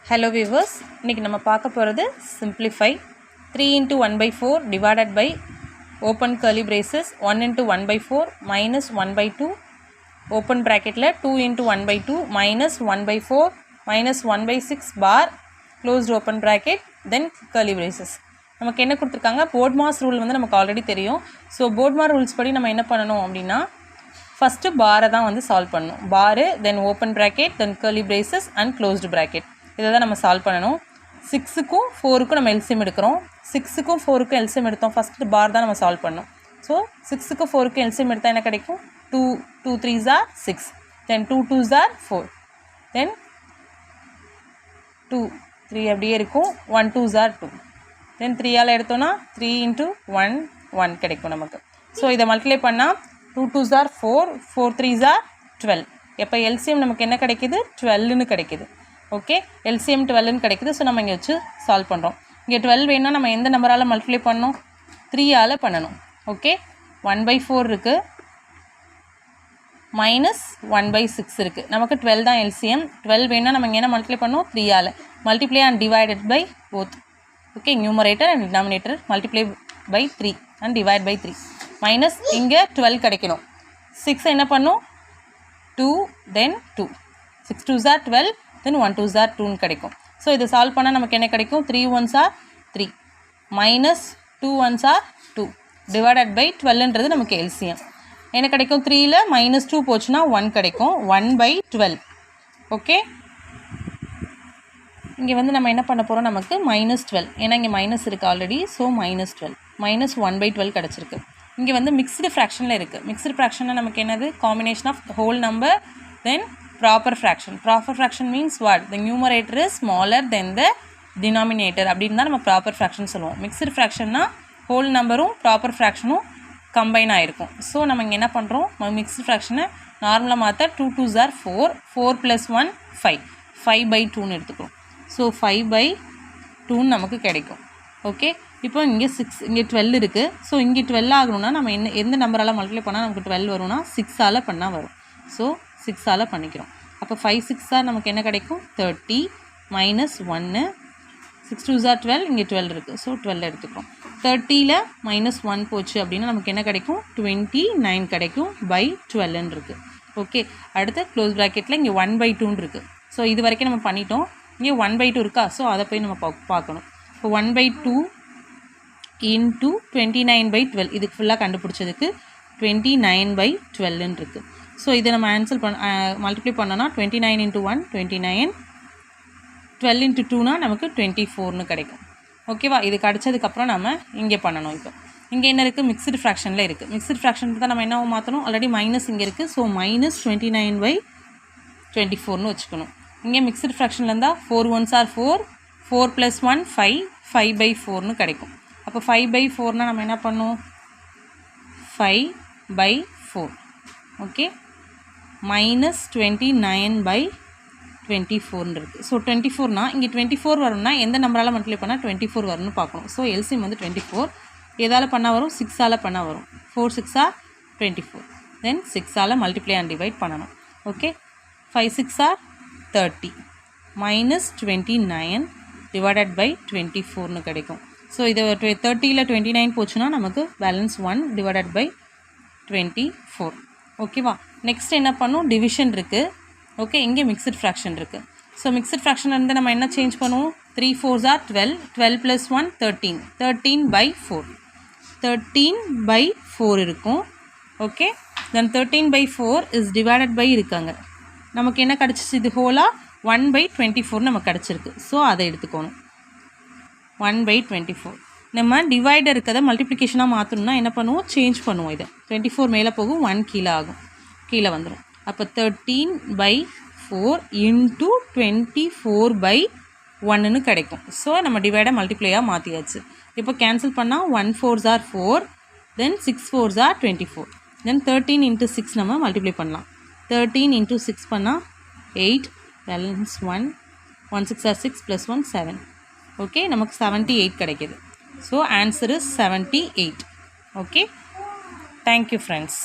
Hello viewers, இன்னைக்கு நம்ம பார்க்க போகிறது simplify 3 into 1 by 4 divided by open curly braces 1 into 1 by 4 minus 1 by 2 open bracketல 2 into 1 by 2 minus 1 by 4 minus 1 by 6 bar closed open bracket then curly braces. நமக்கு என்ன கொடுத்துருக்காங்க board mass rule வந்து நமக்கு already தெரியும். ஸோ போர்ட் மாஸ் ரூல்ஸ் படி நம்ம என்ன பண்ணணும் அப்படின்னா ஃபஸ்ட்டு பாரை தான் வந்து சால்வ் பண்ணணும். பாரு then open bracket then curly braces and closed bracket இதை தான் நம்ம சால்வ் பண்ணணும். 6க்கும் 4க்கும் நம்ம எல்சிஎம் எடுக்கிறோம். 6க்கும் 4க்கும் எல்சிஎம் எடுத்தோம். ஃபஸ்ட்டு பார் தான் நம்ம சால்வ் பண்ணணும். ஸோ 6க்கும் 4க்கும் எல்சிஎம் எடுத்தால் என்ன கிடைக்கும் 2 3s are 6 then 2 2s are 4 தென் 2 3 அப்படியே இருக்கும் 1 2s are 2 தென் 3ஆல் எடுத்தோன்னா 3 into 1 1 கிடைக்கும் நமக்கு. ஸோ இதை மல்டிப்ளை பண்ணால் 2 2s are 4 4 3s are 12. எப்போ எல்சிஎம் நமக்கு என்ன கிடைக்கிது 12ன்னு கிடைக்கிது. ஓகே எல்சிஎம் 12ன்னு கிடைக்கிது. ஸோ நம்ம இங்கே வச்சு சால்வ் பண்ணுறோம். இங்கே 12 வேணும்னா நம்ம எந்த நம்பரால் மல்டிப்ளை பண்ணணும் 3ஆல் பண்ணணும். ஓகே 1 by 4 இருக்குது மைனஸ் 1 by 6 இருக்குது. நமக்கு 12 தான் எல்சிஎம். 12 வேணும்னா நம்ம இங்கே என்ன மல்டிப்ளை பண்ணணும் 3ஆல் multiply and divided by both. Okay numerator and denominator multiply by 3 and divide by 3 minus இங்கே 12 கிடைக்கணும். 6 என்ன பண்ணும் 2 தென் 2 6 2s are 12 then 1 2s are 2ன்னு கிடைக்கும். ஸோ இதை சால்வ் பண்ணால் நமக்கு என்ன கிடைக்கும் 3 1s are 3 minus 2 1s are 2 divided by 12ன்றது நமக்கு எல்சிஎம். என்ன கிடைக்கும் 3ல் மைனஸ் 2 போச்சுன்னா 1 கிடைக்கும் 1 by 12. ஓகே இங்கே வந்து நம்ம என்ன பண்ண போகிறோம் நமக்கு மைனஸ் 12 ஏன்னா இங்கே மைனஸ் இருக்குது already. So minus 12 minus 1 by 12 கிடச்சிருக்கு. இங்கே வந்து மிக்ஸ்டு ஃப்ராக்ஷனில் இருக்குது. மிக்ஸ்டு ஃப்ராக்ஷனில் நமக்கு என்னது combination of whole number then proper fraction. Proper fraction means what the numerator is smaller than the denominator அப்படின்னு தான் நம்ம ப்ராப்பர் ஃப்ராக்ஷன் சொல்லுவோம். மிக்ஸ்டு ஃப்ராக்ஷன்னா ஹோல் நம்பரும் ப்ராப்பர் ஃப்ராக்ஷனும் கம்பைன் ஆகிருக்கும். ஸோ நம்ம இங்கே என்ன பண்ணுறோம் மிக்ஸ்டு ஃப்ராக்ஷனை நார்மலாக மாற்ற 2 2s are 4 4 + 1 5 5 by 2ன்னு எடுத்துக்கிறோம். ஸோ 5 by 2ன்னு நமக்கு கிடைக்கும். ஓகே இப்போ இங்கே 6 இங்கே 12 இருக்குது. ஸோ இங்கே 12 ஆகணும்னா நம்ம எந்த நம்பரால் மல்டிப்ளை பண்ணால் நமக்கு 12 வரும்னா 6ஆல் பண்ணால் வரும். ஸோ 6ஆல் பண்ணிக்கிறோம். அப்போ 5 6 நமக்கு என்ன கிடைக்கும் 30 மைனஸ் 1 6 2s are 12 இங்கே 12 இருக்குது. ஸோ 12 எடுத்துக்கிறோம். 30ல் மைனஸ் 1 போச்சு அப்படின்னா நமக்கு என்ன கிடைக்கும் 29 கிடைக்கும் பை 12ன்னு இருக்குது. ஓகே அடுத்து க்ளோஸ் ப்ராக்கெட்டில் இங்கே 1 by 2ன்னு இருக்குது. ஸோ இது வரைக்கும் நம்ம பண்ணிட்டோம். இங்கே 1 by 2 இருக்கா. ஸோ அதை போய் நம்ம பார்க்கணும். இப்போ 1 by 2 into 29 by 12 இதுக்கு ஃபுல்லாக கண்டுபிடிச்சதுக்கு 29 by 12ன்னு இருக்குது. ஸோ இதை நம்ம ஆன்சர் மல்டிப்ளை பண்ணோன்னா 29 into 1 29 12 into 2னா நமக்கு 24ன்னு கிடைக்கும். ஓகேவா இது கிடச்சதுக்கப்புறம் நம்ம இங்கே பண்ணணும். இப்போ இங்கே என்ன இருக்குது மிக்ஸ்டு ஃப்ராக்ஷனில் இருக்குது. மிக்ஸ்டு ஃப்ராக்ஷன் தான் நம்ம என்ன மாற்றணும் ஆல்ரெடி மைனஸ் இங்கே இருக்குது. ஸோ மைனஸ் 29 by 24ன்னு வச்சுக்கணும். இங்கே மிக்ஸ்டு ஃப்ராக்ஷனில் இருந்தால் 4 1s are 4 4 + 1 5 5 by 4ன்னு கிடைக்கும். அப்போ 5 by 4னால் நம்ம என்ன பண்ணுவோம் 5 by 4 ஓகே மைனஸ் 29 by 24ன்னு இருக்குது. ஸோ 24னா இங்கே 24 வரும்னா எந்த நம்பரால் மல்டிப்ளை பண்ணால் 24 வரும்னு பார்க்கணும். ஸோ எல்சிஎம் வந்து 24 எதால் பண்ணால் வரும் 6ஆல் பண்ணால் வரும். 4 6 are 24 தென் 6ஆல் மல்டிப்ளை அண்ட் டிவைட் பண்ணணும். Okay 5 6 are 30 minus 29 divided by 24ன்னு கிடைக்கும். ஸோ இது 30ல் 29 போச்சுன்னா நமக்கு பேலன்ஸ் 1 டிவைடட் பை 24. ஓகேவா நெக்ஸ்ட் என்ன பண்ணும் டிவிஷன் இருக்குது. ஓகே இங்கே மிக்ஸ்டு ஃப்ராக்ஷன் இருக்குது. ஸோ மிக்ஸ்டு ஃப்ராக்ஷன் வந்து நம்ம என்ன சேஞ்ச் பண்ணுவோம் 3 4s are 12 12 + 1 13 13 by 4 13 by 4 இருக்கும். Okay then 13 by 4 is divided by இருக்காங்க. நமக்கு என்ன கிடச்சிச்சு இது ஹோலாக 1 by 24 நமக்கு கிடச்சிருக்கு. ஸோ அதை எடுத்துக்கணும் 1 by 24. நம்ம டிவைடர் இருக்கிறத மல்டிப்ளிகேஷனாக மாற்றணும்னா என்ன பண்ணுவோம் சேஞ்ச் பண்ணுவோம். இதை 24 மேலே போகும் 1 கீழே ஆகும் கீழே வந்துடும். அப்போ 13 by 4 into 24 by 1ன்னு கிடைக்கும். ஸோ நம்ம டிவைடை மல்டிப்ளையாக மாற்றியாச்சு. இப்போ கேன்சல் பண்ணால் 1 4s are 4 then 6 4s are 24 then 13 into 6 நம்ம மல்டிப்ளை பண்ணலாம். 13 into 6 பண்ணால் 8 பேலன்ஸ் 1 1 6 are 6 + 1 7 ஓகே நமக்கு 78 கிடைக்கிது. So answer is 78. Okay thank you friends.